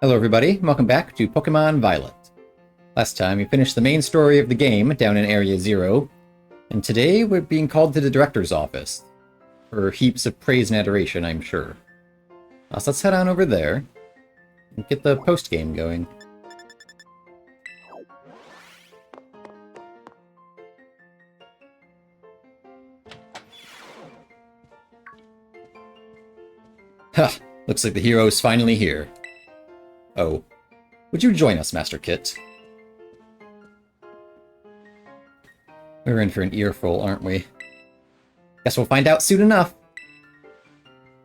Hello everybody, welcome back to Pokémon Violet. Last time we finished the main story of the game down in Area 0, and today we're being called to the director's office. For heaps of praise and adoration, I'm sure. So let's head on over there and get the post-game going. Ha! Looks like the hero's finally here. Oh. Would you join us, Master Kit? We're in for an earful, aren't we? Guess we'll find out soon enough.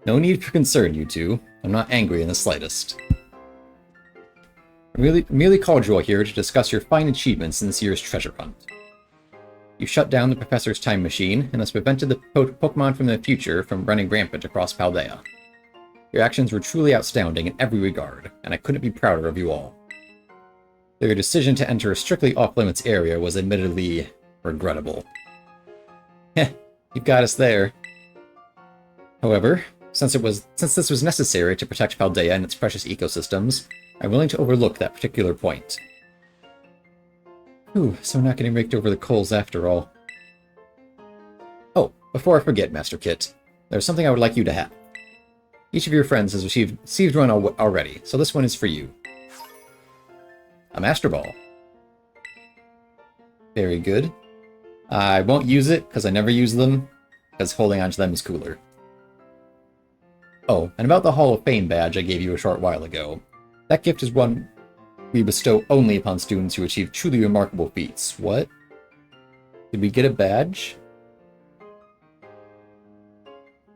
No need for concern, you two. I'm not angry in the slightest. I'm merely called you all here to discuss your fine achievements in this year's treasure hunt. You shut down the Professor's time machine, and thus prevented the Pokémon from the future from running rampant across Paldea. Your actions were truly outstanding in every regard, and I couldn't be prouder of you all. Though your decision to enter a strictly off-limits area was admittedly regrettable. Heh, you got us there. However, since this was necessary to protect Paldea and its precious ecosystems, I'm willing to overlook that particular point. Ooh, so we're not getting raked over the coals after all. Oh, before I forget, Master Kit, there's something I would like you to have. Each of your friends has received one already, so this one is for you. A Master Ball. Very good. I won't use it, because I never use them, because holding onto them is cooler. Oh, and about the Hall of Fame badge I gave you a short while ago. That gift is one we bestow only upon students who achieve truly remarkable feats. What? Did we get a badge?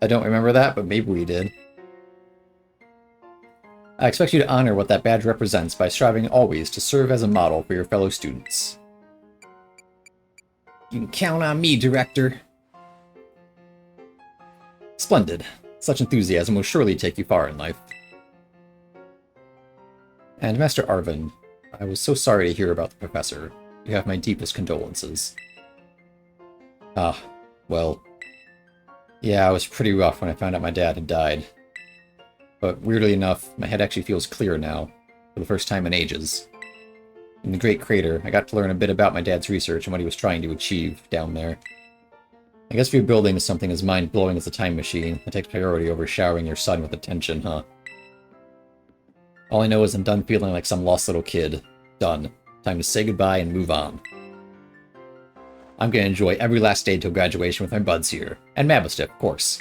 I don't remember that, but maybe we did. I expect you to honor what that badge represents by striving always to serve as a model for your fellow students. You can count on me, Director. Splendid. Such enthusiasm will surely take you far in life. And Master Arvin, I was so sorry to hear about the Professor. You have my deepest condolences. Ah, well. Yeah, it was pretty rough when I found out my dad had died. But weirdly enough, my head actually feels clear now, for the first time in ages. In the Great Crater, I got to learn a bit about my dad's research and what he was trying to achieve down there. I guess if you're building something as mind-blowing as a time machine, it takes priority over showering your son with attention, huh? All I know is I'm done feeling like some lost little kid. Done. Time to say goodbye and move on. I'm gonna enjoy every last day till graduation with my buds here. And Mabostif, of course.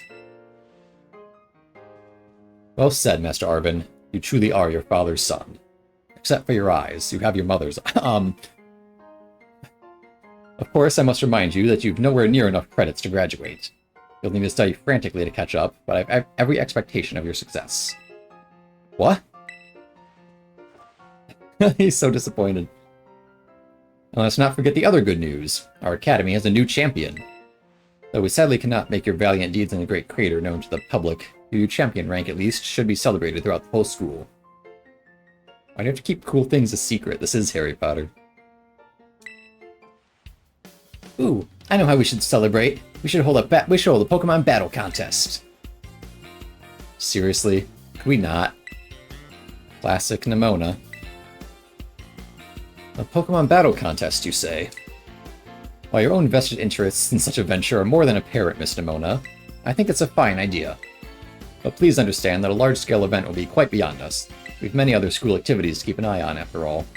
Well said, Master Arvin. You truly are your father's son. Except for your eyes. You have your mother's. Of course, I must remind you that you've nowhere near enough credits to graduate. You'll need to study frantically to catch up, but I have every expectation of your success. What? He's so disappointed. And let's not forget the other good news. Our academy has a new champion. Though we sadly cannot make your valiant deeds in the Great Crater known to the public, your champion rank at least should be celebrated throughout the whole school. Why do you have to keep cool things a secret? This is Harry Potter. Ooh, I know how we should celebrate. We should hold a Pokemon battle contest. Seriously? Could we not? Classic Nimona. A Pokemon battle contest, you say? While your own vested interests in such a venture are more than apparent, Miss Nimona, I think it's a fine idea. But please understand that a large-scale event will be quite beyond us. We've many other school activities to keep an eye on, after all.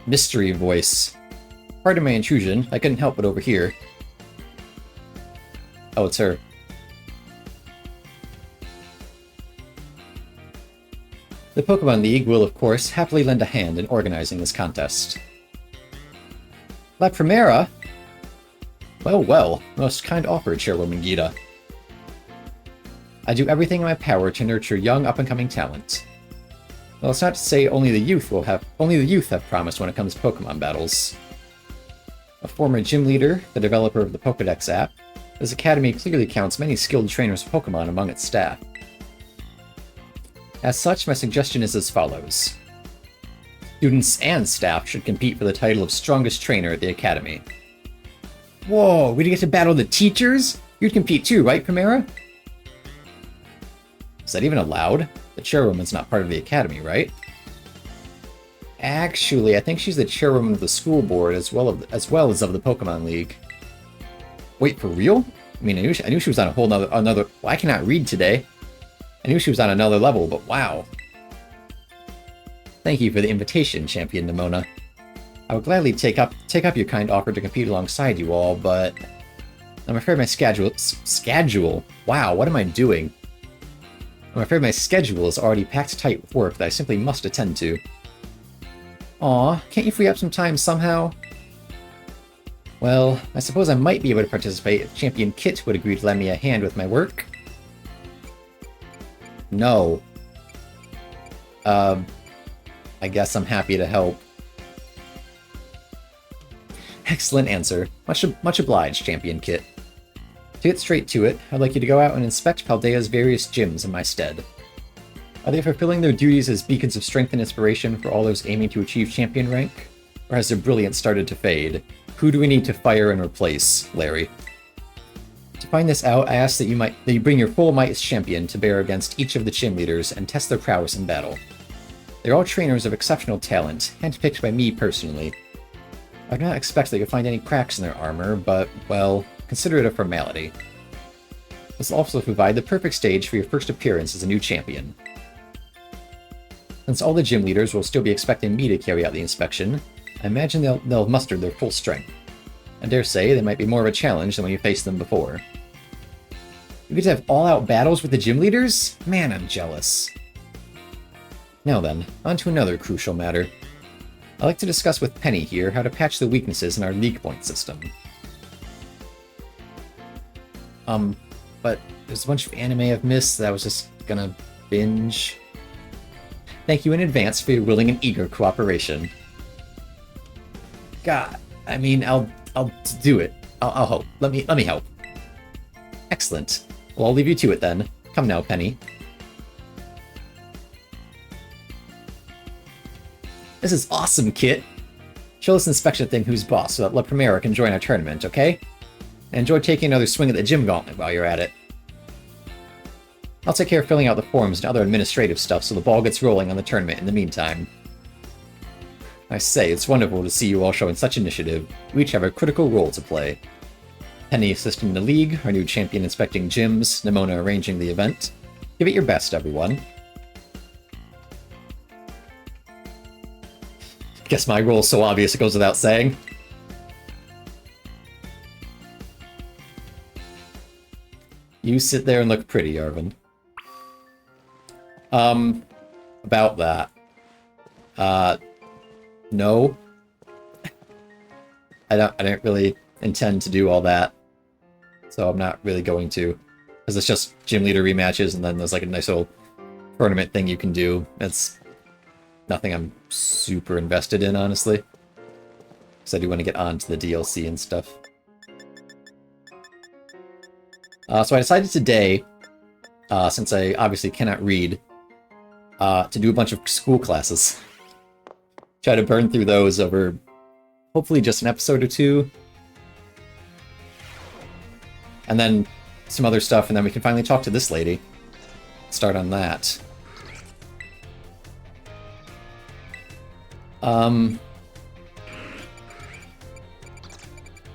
Mystery voice. Pardon my intrusion, I couldn't help but overhear. Oh, it's her. The Pokemon League will, of course, happily lend a hand in organizing this contest. La Primera? Well, well, most kind offer, Chairwoman Gita. I do everything in my power to nurture young, up-and-coming talent. Well, it's not to say only the youth have promise when it comes to Pokemon battles. A former gym leader, the developer of the Pokédex app, this academy clearly counts many skilled trainers of Pokemon among its staff. As such, my suggestion is as follows. Students and staff should compete for the title of strongest trainer at the academy. Whoa, we get to battle the teachers? You'd compete too, right, Primera? Is that even allowed? The chairwoman's not part of the academy, right? Actually, I think she's the chairwoman of the school board as well as of the Pokemon League. Wait, for real? I mean, I knew she was on a whole another. Well, I cannot read today. I knew she was on another level, but wow. Thank you for the invitation, Champion Nimona. I would gladly take up your kind offer to compete alongside you all, but I'm afraid my schedule. Wow, what am I doing? I'm afraid my schedule is already packed tight with work that I simply must attend to. Aw, can't you free up some time somehow? Well, I suppose I might be able to participate if Champion Kit would agree to lend me a hand with my work. No. I guess I'm happy to help. Excellent answer. Much obliged, Champion Kit. To get straight to it, I'd like you to go out and inspect Paldea's various gyms in my stead. Are they fulfilling their duties as beacons of strength and inspiration for all those aiming to achieve champion rank? Or has their brilliance started to fade? Who do we need to fire and replace, Larry? To find this out, I ask that you bring your full might as champion to bear against each of the gym leaders and test their prowess in battle. They're all trainers of exceptional talent, handpicked by me personally. I do not expect that you'll find any cracks in their armor, but, well, consider it a formality. This will also provide the perfect stage for your first appearance as a new champion. Since all the gym leaders will still be expecting me to carry out the inspection, I imagine they'll muster their full strength. I dare say they might be more of a challenge than when you faced them before. You get to have all-out battles with the gym leaders? Man, I'm jealous. Now then, on to another crucial matter. I'd like to discuss with Penny here how to patch the weaknesses in our league point system. But there's a bunch of anime I've missed that I was just gonna binge. Thank you in advance for your willing and eager cooperation. God, I mean, I'll do it. I'll help. Let me help. Excellent. Well, I'll leave you to it then. Come now, Penny. This is awesome, Kit. Show this inspection thing who's boss so that La Primera can join our tournament, okay? And enjoy taking another swing at the gym gauntlet while you're at it. I'll take care of filling out the forms and other administrative stuff so the ball gets rolling on the tournament in the meantime. I say, it's wonderful to see you all showing such initiative. You each have a critical role to play. Penny assisting the league, our new champion inspecting gyms, Nimona arranging the event. Give it your best, everyone. Guess my role's so obvious it goes without saying. You sit there and look pretty, Arvin. About that. No. I didn't really intend to do all that. So I'm not really going to. Because it's just gym leader rematches and then there's like a nice little tournament thing you can do. It's nothing I'm super invested in, honestly. Because I do want to get on to the DLC and stuff. So I decided today, since I obviously cannot read, to do a bunch of school classes. Try to burn through those over, hopefully just an episode or two. And then some other stuff, and then we can finally talk to this lady. Start on that.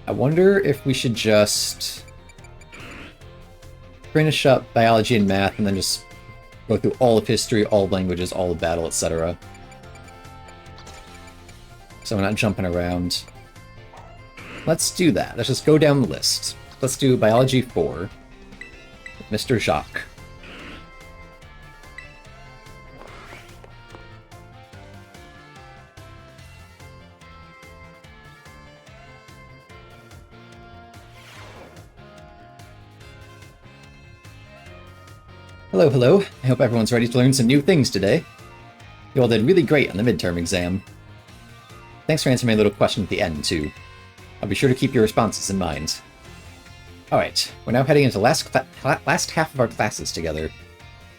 I wonder if we should just finish up biology and math and then just go through all of history, all of languages, all of battle, etc. So we're not jumping around. Let's do that. Let's just go down the list. Let's do biology 4. Mr. Jacques. Hello, hello. I hope everyone's ready to learn some new things today. You all did really great on the midterm exam. Thanks for answering my little question at the end, too. I'll be sure to keep your responses in mind. Alright, we're now heading into last half of our classes together.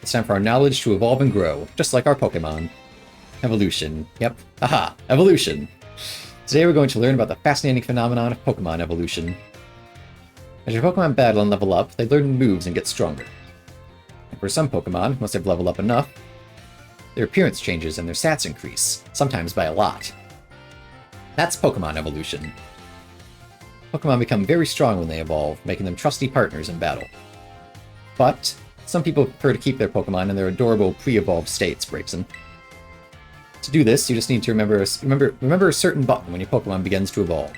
It's time for our knowledge to evolve and grow, just like our Pokémon. Evolution. Yep. Aha! Evolution! Today we're going to learn about the fascinating phenomenon of Pokémon evolution. As your Pokémon battle and level up, they learn moves and get stronger. For some Pokemon, once they've leveled up enough, their appearance changes and their stats increase, sometimes by a lot. That's Pokemon evolution. Pokemon become very strong when they evolve, making them trusty partners in battle. But some people prefer to keep their Pokemon in their adorable pre-evolved states, Brakeson. To do this, you just need to remember a certain button when your Pokemon begins to evolve.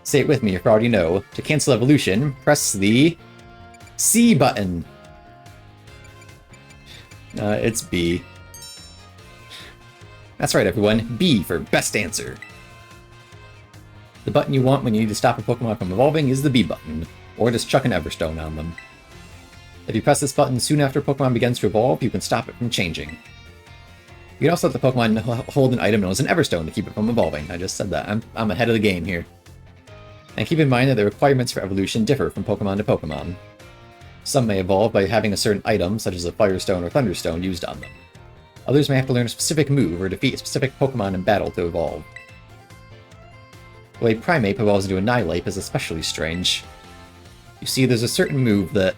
Say it with me if you already know. To cancel evolution, press the C button. It's B. That's right, everyone. B for best answer. The button you want when you need to stop a Pokemon from evolving is the B button, or just chuck an Everstone on them. If you press this button soon after a Pokemon begins to evolve, you can stop it from changing. You can also let the Pokemon hold an item known as an Everstone to keep it from evolving. I just said that. I'm ahead of the game here. And keep in mind that the requirements for evolution differ from Pokemon to Pokemon. Some may evolve by having a certain item, such as a Firestone or Thunderstone, used on them. Others may have to learn a specific move or defeat a specific Pokemon in battle to evolve. The way Primeape evolves into Annihilape is especially strange. You see, there's a certain move that...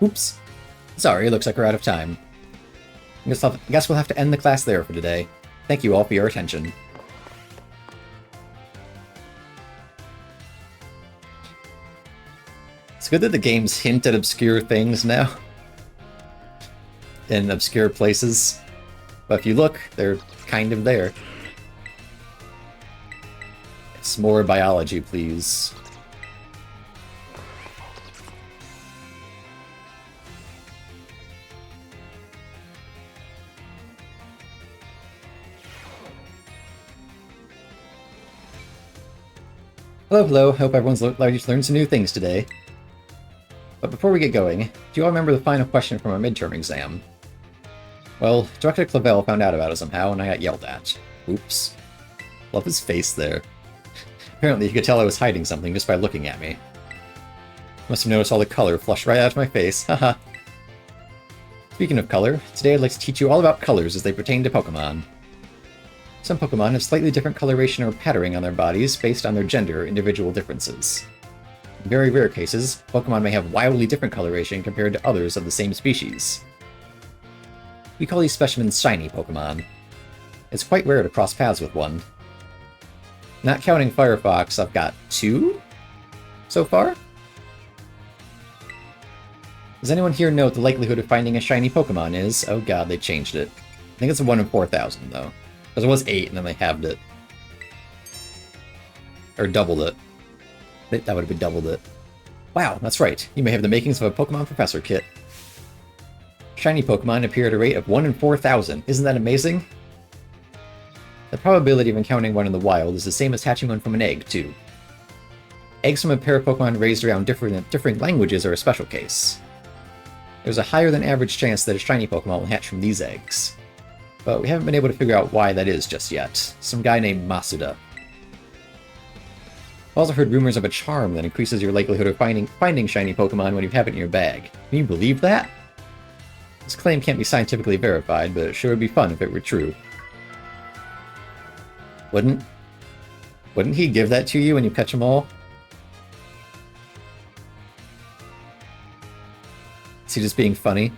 Oops. Sorry, looks like we're out of time. I guess we'll have to end the class there for today. Thank you all for your attention. It's good that the games hint at obscure things now. In obscure places. But if you look, they're kind of there. It's more biology, please. Hello, hello. Hope everyone's learned some new things today. But before we get going, do you all remember the final question from our midterm exam? Well, Director Clavel found out about it somehow, and I got yelled at. Oops. Love his face there. Apparently he could tell I was hiding something just by looking at me. Must have noticed all the color flushed right out of my face, haha. Speaking of color, today I'd like to teach you all about colors as they pertain to Pokemon. Some Pokemon have slightly different coloration or patterning on their bodies based on their gender or individual differences. In very rare cases, Pokemon may have wildly different coloration compared to others of the same species. We call these specimens shiny Pokemon. It's quite rare to cross paths with one. Not counting Firefox, I've got 2 so far? Does anyone here know what the likelihood of finding a shiny Pokemon is? Oh god, they changed it. I think it's a 1 in 4,000, though. Because it was 8, and then they halved it. Or doubled it. That would have been doubled it. Wow, that's right. You may have the makings of a Pokemon Professor kit. Shiny Pokemon appear at a rate of 1 in 4,000. Isn't that amazing? The probability of encountering one in the wild is the same as hatching one from an egg, too. Eggs from a pair of Pokemon raised around different languages are a special case. There's a higher than average chance that a shiny Pokemon will hatch from these eggs. But we haven't been able to figure out why that is just yet. Some guy named Masuda. I've also heard rumors of a charm that increases your likelihood of finding shiny Pokemon when you have it in your bag. Can you believe that? This claim can't be scientifically verified, but it sure would be fun if it were true. Wouldn't he give that to you when you catch them all? Is he just being funny?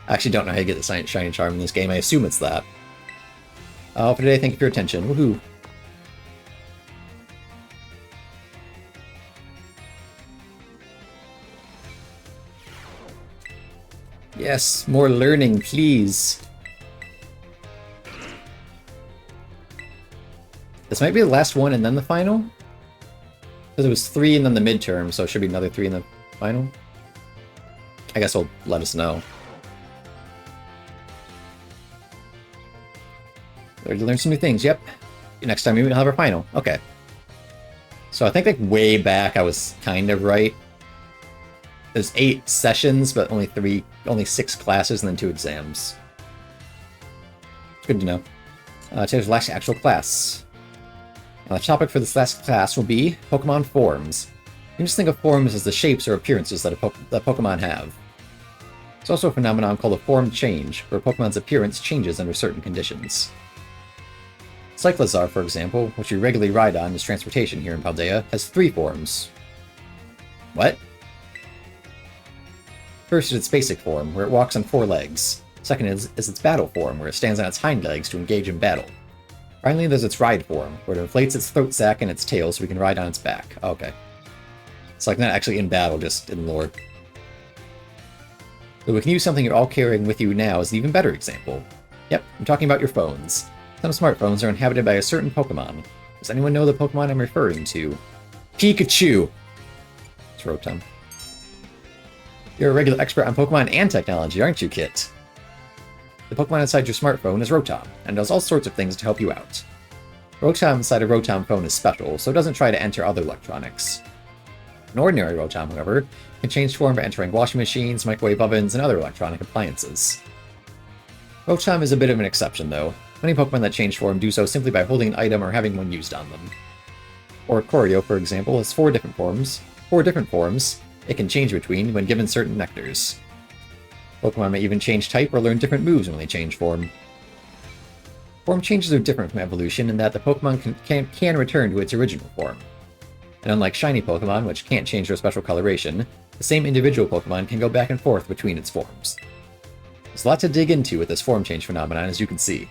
I actually don't know how you get the shiny charm in this game. I assume it's that. For today, thank you for your attention. Woohoo! Yes, more learning, please. This might be the last one and then the final? Because it was 3 and then the midterm, so it should be another 3 in the final? I guess it'll let us know. Learned to learn some new things, yep. Next time we'll have our final. Okay. So I think like way back I was kind of right. There's 8 sessions, but only 6 classes and then 2 exams. Good to know. Today's last actual class. Now, the topic for this last class will be Pokemon forms. You can just think of forms as the shapes or appearances that Pokemon have. It's also a phenomenon called a form change, where Pokemon's appearance changes under certain conditions. Cyclizar, for example, which we regularly ride on as transportation here in Paldea, has 3 forms. What? First is its basic form, where it walks on 4 legs. Second is its battle form, where it stands on its hind legs to engage in battle. Finally, there's its ride form, where it inflates its throat sac and its tail so we can ride on its back. Okay. It's like not actually in battle, just in lore. But we can use something you're all carrying with you now as an even better example. Yep, I'm talking about your phones. Some smartphones are inhabited by a certain Pokémon. Does anyone know the Pokémon I'm referring to? Pikachu! It's Rotom. You're a regular expert on Pokémon and technology, aren't you, Kit? The Pokémon inside your smartphone is Rotom, and does all sorts of things to help you out. Rotom inside a Rotom phone is special, so it doesn't try to enter other electronics. An ordinary Rotom, however, can change form by entering washing machines, microwave ovens, and other electronic appliances. Rotom is a bit of an exception, though. Many Pokemon that change form do so simply by holding an item or having one used on them. Oricorio, for example, has 4 different forms it can change between when given certain nectars. Pokemon may even change type or learn different moves when they change form. Form changes are different from evolution in that the Pokemon can return to its original form. And unlike shiny Pokemon, which can't change their special coloration, the same individual Pokemon can go back and forth between its forms. There's a lot to dig into with this form change phenomenon, as you can see.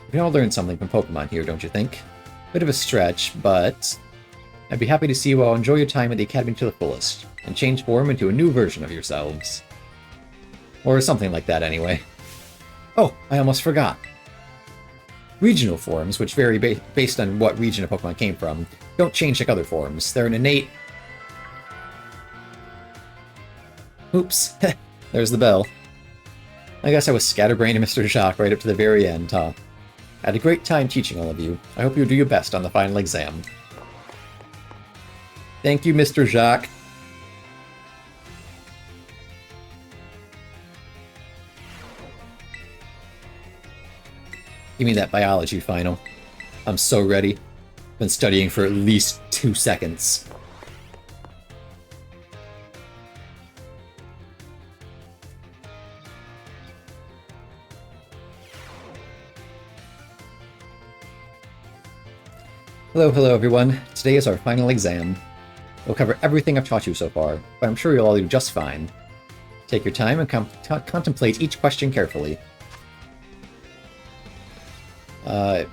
We can all learn something from Pokemon here, don't you think? Bit of a stretch, but I'd be happy to see you all enjoy your time at the Academy to the fullest, and change form into a new version of yourselves. Or something like that, anyway. Oh, I almost forgot. Regional forms, which vary based on what region a Pokemon came from, don't change like other forms. They're an innate... Oops. There's the bell. I guess I was scatterbrained and Mr. Jacques right up to the very end, huh? I had a great time teaching all of you. I hope you'll do your best on the final exam. Thank you, Mr. Jacques. Give me that biology final. I'm so ready. Been studying for at least 2 seconds. Hello everyone. Today is our final exam. We'll cover everything I've taught you so far, but I'm sure you'll all do just fine. Take your time and contemplate each question carefully. How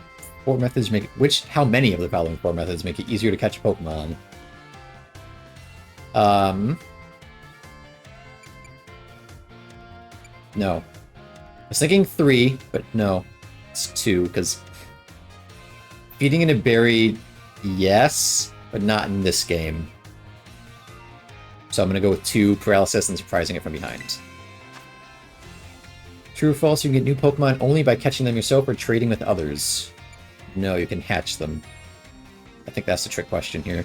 many of the following 4 methods make it easier to catch a Pokemon? No. I was thinking 3, but no. It's 2, because feeding in a berry, yes, but not in this game. So I'm going to go with 2, paralysis, and surprising it from behind. True or false, you can get new Pokemon only by catching them yourself or trading with others. No, you can hatch them. I think that's the trick question here.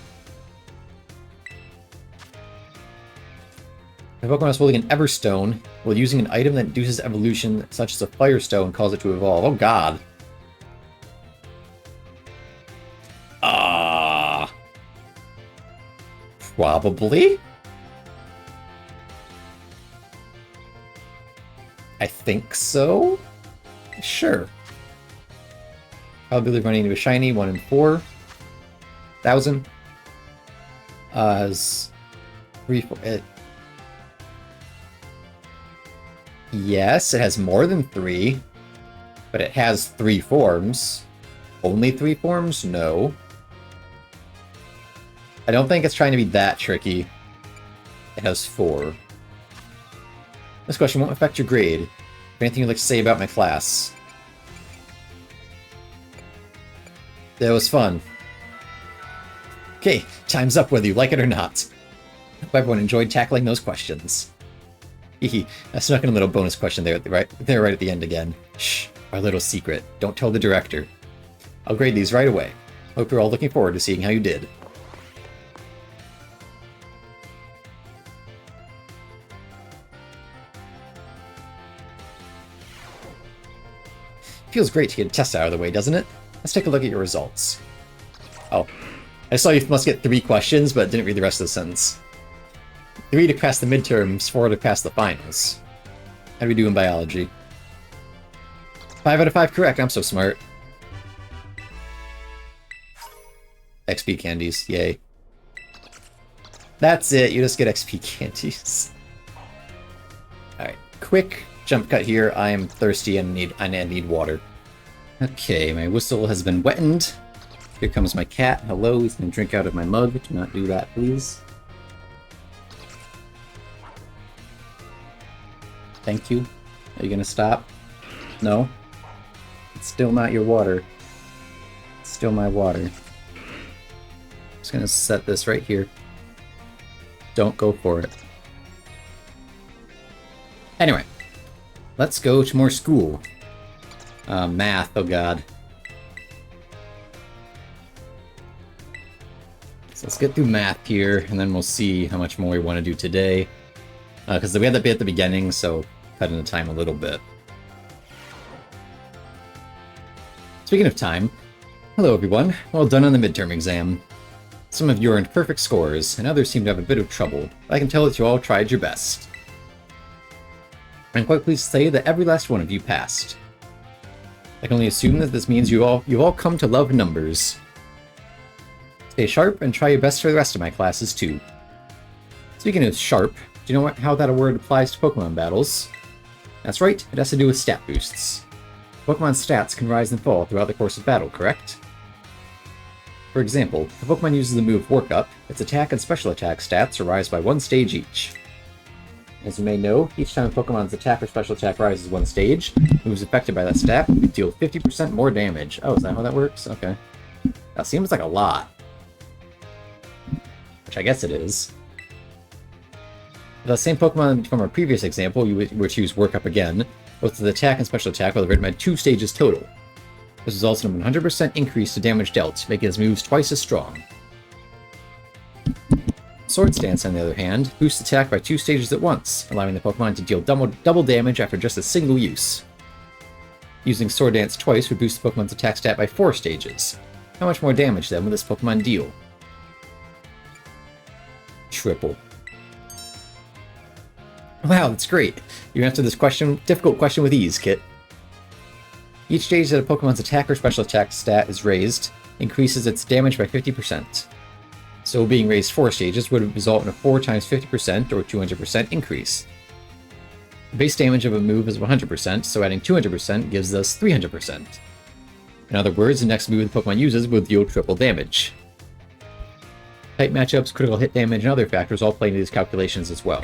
If a Pokemon is holding an Everstone, while using an item that induces evolution, such as a Firestone, cause it to evolve. Oh god. Probably? I think so? Sure. Probability of running into a shiny, 1 in 4,000. Has 3, 4, yes, it has more than 3, but it has 3 forms. Only 3 forms? No. I don't think it's trying to be that tricky. It has 4. This question won't affect your grade. Anything you'd like to say about my class? That was fun. Okay, time's up whether you like it or not. Hope everyone enjoyed tackling those questions. Hehe, I snuck in a little bonus question there right at the end again. Shh, our little secret. Don't tell the director. I'll grade these right away. Hope you're all looking forward to seeing how you did. Feels great to get a test out of the way, doesn't it? Let's take a look at your results. Oh, I saw you must get 3 questions, but didn't read the rest of the sentence. 3 to pass the midterms, 4 to pass the finals. How do we do in biology? 5 out of 5 correct, I'm so smart. XP candies, yay. That's it, you just get XP candies. quick jump cut here. I am thirsty and I need water. Okay, my whistle has been wetted. Here comes my cat. Hello, he's gonna drink out of my mug. Do not do that, please. Thank you. Are you gonna stop? No? It's still not your water. It's still my water. Just gonna set this right here. Don't go for it. Anyway, let's go to more school. Math, oh god. So let's get through math here, and then we'll see how much more we want to do today. Because we had that bit at the beginning, so cut into time a little bit. Speaking of time, hello everyone. Well done on the midterm exam. Some of you earned perfect scores, and others seem to have a bit of trouble, but I can tell that you all tried your best. I'm quite pleased to say that every last one of you passed. I can only assume that this means you've all come to love numbers. Stay sharp and try your best for the rest of my classes too. Speaking of sharp, do you know how that word applies to Pokemon battles? That's right, it has to do with stat boosts. Pokemon's stats can rise and fall throughout the course of battle, correct? For example, if a Pokemon uses the move Work Up, its attack and special attack stats rise by 1 stage each. As you may know, each time a Pokemon's attack or special attack rises 1 stage, moves affected by that stat will deal 50% more damage. Oh, is that how that works? Okay. That seems like a lot. Which I guess it is. If the same Pokemon from our previous example, you were to use Work Up again, both the attack and special attack will have written by 2 stages total. This results in a 100% increase to damage dealt, making his moves twice as strong. Swords Dance, on the other hand, boosts attack by 2 stages at once, allowing the Pokemon to deal double damage after just a single use. Using Sword Dance twice would boost the Pokemon's attack stat by 4 stages. How much more damage, then, will this Pokemon deal? Triple. Wow, that's great. You answered this difficult question with ease, Kit. Each stage that a Pokemon's attack or special attack stat is raised increases its damage by 50%. So being raised 4 stages would result in a 4 times 50% or 200% increase. The base damage of a move is 100%, so adding 200% gives us 300%. In other words, the next move the Pokemon uses will deal triple damage. Type matchups, critical hit damage, and other factors all play into these calculations as well.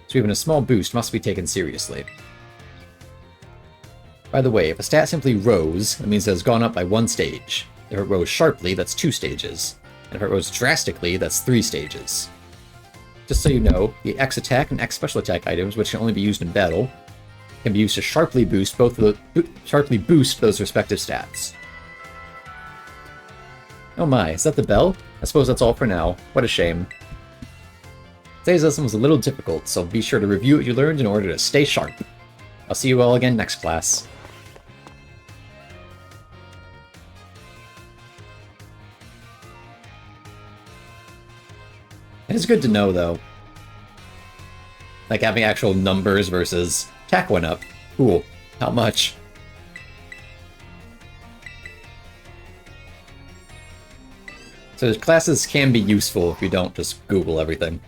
So even a small boost must be taken seriously. By the way, if a stat simply rose, that means it has gone up by 1 stage. If it rose sharply, that's 2 stages. And if it rose drastically, that's 3 stages. Just so you know, the X attack and X special attack items, which can only be used in battle, can be used to sharply boost those respective stats. Oh my, is that the bell? I suppose that's all for now. What a shame. Today's lesson was a little difficult, so be sure to review what you learned in order to stay sharp. I'll see you all again next class. It's good to know, though. Like, having actual numbers versus attack went up. Cool. How much? So classes can be useful if you don't just Google everything.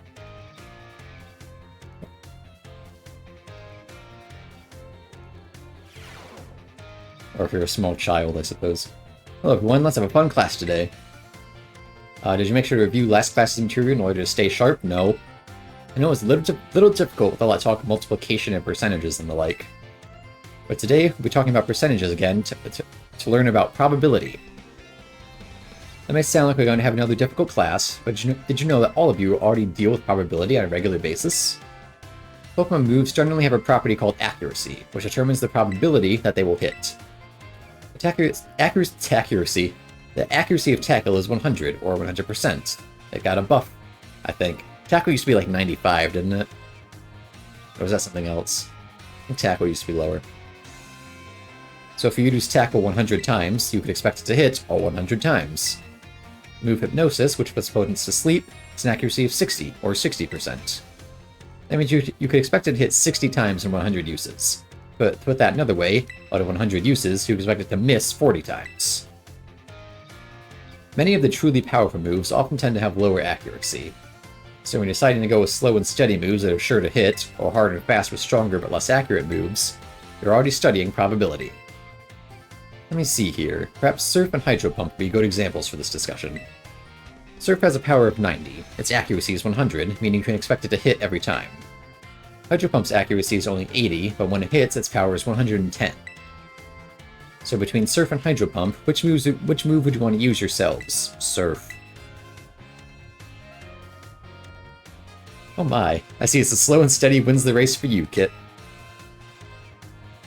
Or if you're a small child, I suppose. Hello everyone, let's have a fun class today. Did you make sure to review last class's material in order to stay sharp? No. I know it's a little difficult with all that talk of multiplication and percentages and the like. But today, we'll be talking about percentages again to learn about probability. That may sound like we're going to have another difficult class, but did you know that all of you already deal with probability on a regular basis? Pokemon moves generally have a property called accuracy, which determines the probability that they will hit. Accuracy. The accuracy of Tackle is 100, or 100%. It got a buff, I think. Tackle used to be like 95, didn't it? Or was that something else? I think Tackle used to be lower. So if you use Tackle 100 times, you could expect it to hit all 100 times. Move Hypnosis, which puts opponents to sleep, has an accuracy of 60, or 60%. That means you could expect it to hit 60 times in 100 uses. But to put that another way, out of 100 uses, you expect it to miss 40 times. Many of the truly powerful moves often tend to have lower accuracy. So when deciding to go with slow and steady moves that are sure to hit, or hard and fast with stronger but less accurate moves, you're already studying probability. Let me see here. Perhaps Surf and Hydro Pump would be good examples for this discussion. Surf has a power of 90. Its accuracy is 100, meaning you can expect it to hit every time. Hydro Pump's accuracy is only 80, but when it hits, its power is 110. So between Surf and Hydro Pump, which move would you want to use yourselves? Surf. Oh my, I see it's a slow and steady wins the race for you, Kit.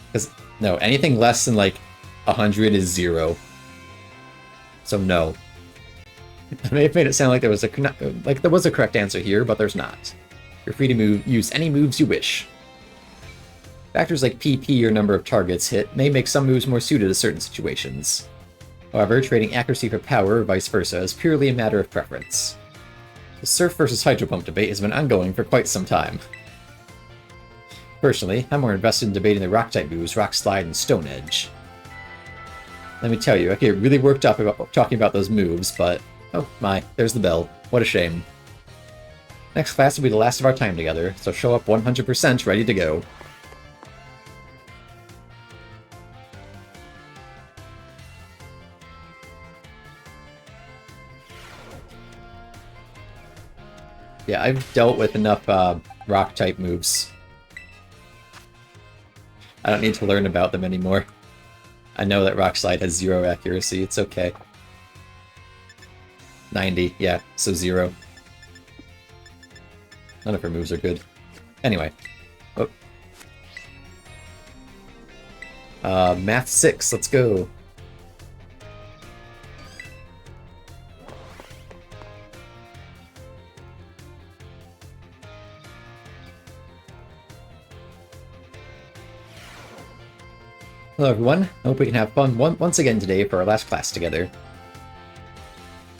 Because, no, anything less than, like, 100 is 0. So no. I may have made it sound like there was a correct answer here, but there's not. You're free to use any moves you wish. Factors like PP or number of targets hit may make some moves more suited to certain situations. However, trading accuracy for power or vice versa is purely a matter of preference. The Surf versus Hydro Pump debate has been ongoing for quite some time. Personally, I'm more invested in debating the Rock-type moves Rock Slide and Stone Edge. Let me tell you, I get really worked up about talking about those moves, but oh my, there's the bell. What a shame. Next class will be the last of our time together, so show up 100% ready to go. Yeah, I've dealt with enough rock-type moves. I don't need to learn about them anymore. I know that Rock Slide has 0 accuracy, it's okay. 90, yeah, so 0. None of her moves are good. Anyway. Oh. Math 6, let's go. Hello everyone, I hope we can have fun once again today for our last class together.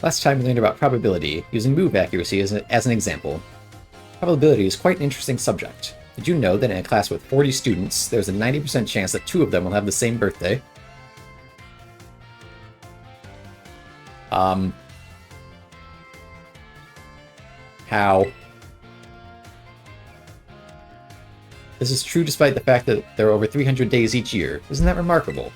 Last time we learned about probability, using move accuracy as an example. Probability is quite an interesting subject. Did you know that in a class with 40 students, there's a 90% chance that 2 of them will have the same birthday? How? This is true despite the fact that there are over 300 days each year. Isn't that remarkable?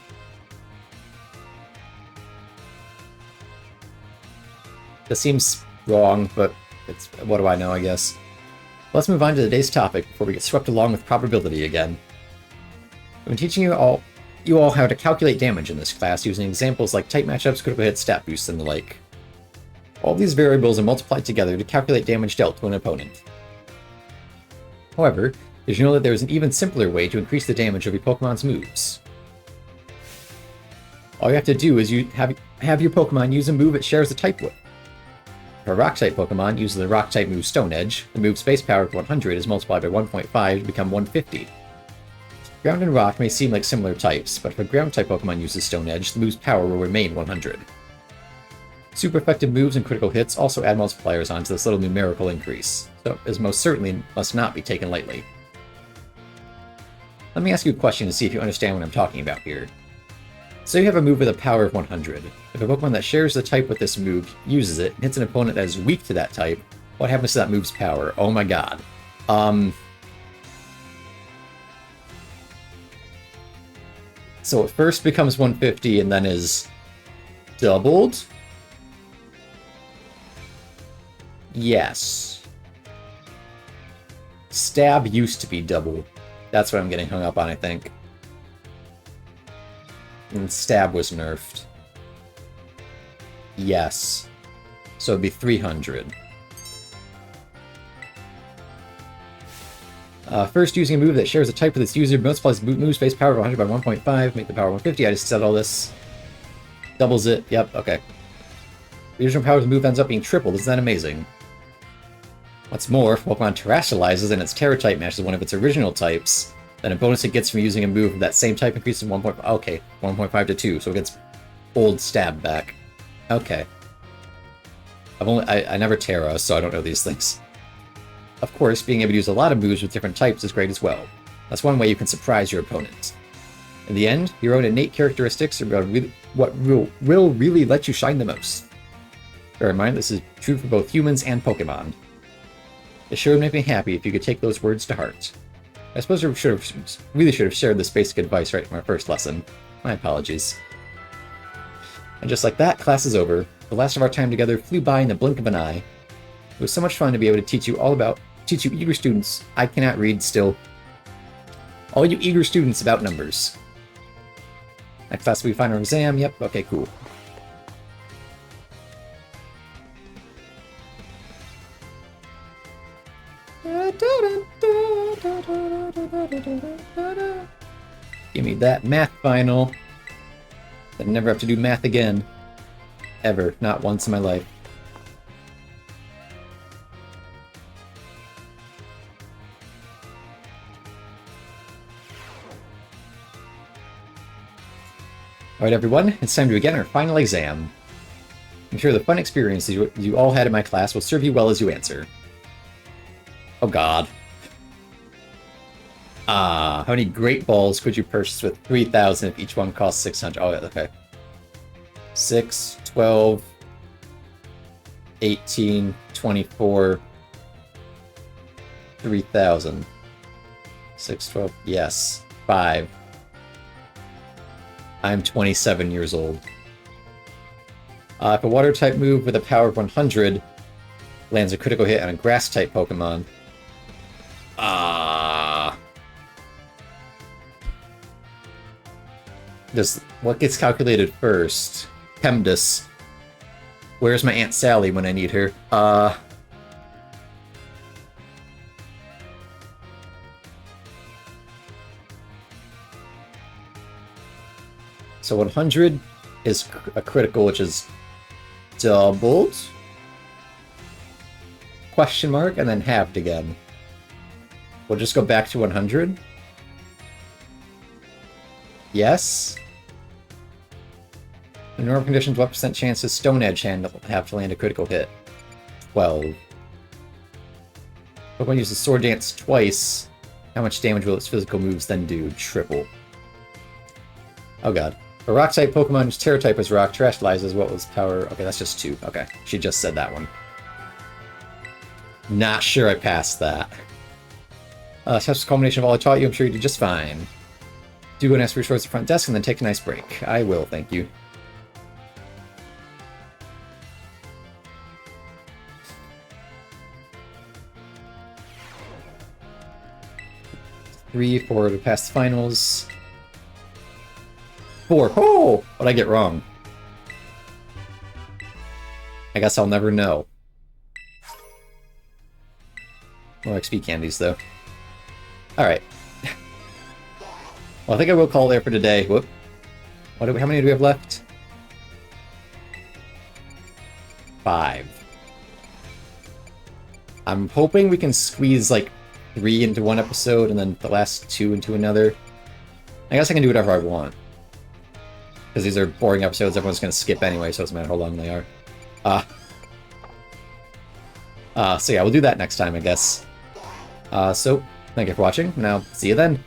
That seems wrong, but it's what do I know, I guess. Let's move on to today's topic before we get swept along with probability again. I've been teaching you all how to calculate damage in this class using examples like type matchups, critical hits, stat boosts, and the like. All these variables are multiplied together to calculate damage dealt to an opponent. However, did you know that there is an even simpler way to increase the damage of your Pokemon's moves? All you have to do is have your Pokemon use a move it shares a type with. If a Rock-type Pokemon uses the Rock-type move Stone Edge, the move's base power of 100 is multiplied by 1.5 to become 150. Ground and Rock may seem like similar types, but if a Ground-type Pokemon uses Stone Edge, the move's power will remain 100. Super effective moves and critical hits also add multipliers onto this little numerical increase, so it most certainly must not be taken lightly. Let me ask you a question to see if you understand what I'm talking about here. So you have a move with a power of 100. If a Pokemon that shares the type with this move uses it and hits an opponent that is weak to that type, what happens to that move's power? Oh my god. So it first becomes 150 and then is doubled? Yes. Stab used to be double. That's what I'm getting hung up on, I think. And Stab was nerfed. Yes. So it'd be 300. First, using a move that shares a type with its user, multiplies the move's base power of 100 by 1.5, make the power 150. I just said all this. Doubles it. Yep, okay. The original power of the move ends up being tripled. Isn't that amazing? What's more, if Pokemon terrestrializes and its Terra type matches one of its original types, then a bonus it gets from using a move of that same type increases 1.5. Okay, 1.5 to 2, so it gets old Stab back. Okay. I never Terra, so I don't know these things. Of course, being able to use a lot of moves with different types is great as well. That's one way you can surprise your opponent. In the end, your own innate characteristics are what will really let you shine the most. Bear in mind, this is true for both humans and Pokemon. It sure would make me happy if you could take those words to heart. I suppose I really should have shared this basic advice right from our first lesson. My apologies. And just like that, class is over. The last of our time together flew by in the blink of an eye. It was so much fun to be able to teach you eager students. I cannot read still. All you eager students about numbers. Next class we final exam. Yep, okay, cool. Give me that math final. Then never have to do math again. Ever. Not once in my life. Alright everyone, it's time to begin our final exam. I'm sure the fun experiences you all had in my class will serve you well as you answer. Oh god. How many great balls could you purchase with 3,000 if each one costs 600? Oh, okay. 6, 12, 18, 24, 3,000. 6, 12, yes. 5. I'm 27 years old. If a water-type move with a power of 100 lands a critical hit on a grass-type Pokemon, what gets calculated first? PEMDAS. Where's my Aunt Sally when I need her? So 100 is a critical, which is doubled? Question mark, and then halved again. We'll just go back to 100. Yes. In normal conditions, what percent chance does Stone Edge have to land a critical hit? 12. Pokemon uses Sword Dance twice. How much damage will its physical moves then do? Triple. Oh god. A rock-type Pokemon whose Terra type is rock, terrestrializes what was power... Okay, that's just 2. Okay, she just said that one. Not sure I passed that. Test was a culmination of all I taught you. I'm sure you did just fine. Do go and ask for your shorts at the front desk and then take a nice break. I will, thank you. Three, 4 to pass the finals. 4. Oh! What'd I get wrong? I guess I'll never know. More XP candies, though. Alright. Well, I think I will call there for today. Whoop. How many do we have left? 5. I'm hoping we can squeeze, like, 3 into one episode and then the last 2 into another. I guess I can do whatever I want. Because these are boring episodes everyone's going to skip anyway, so it doesn't matter how long they are. So yeah, we'll do that next time, I guess. So, thank you for watching, and I'll see you then.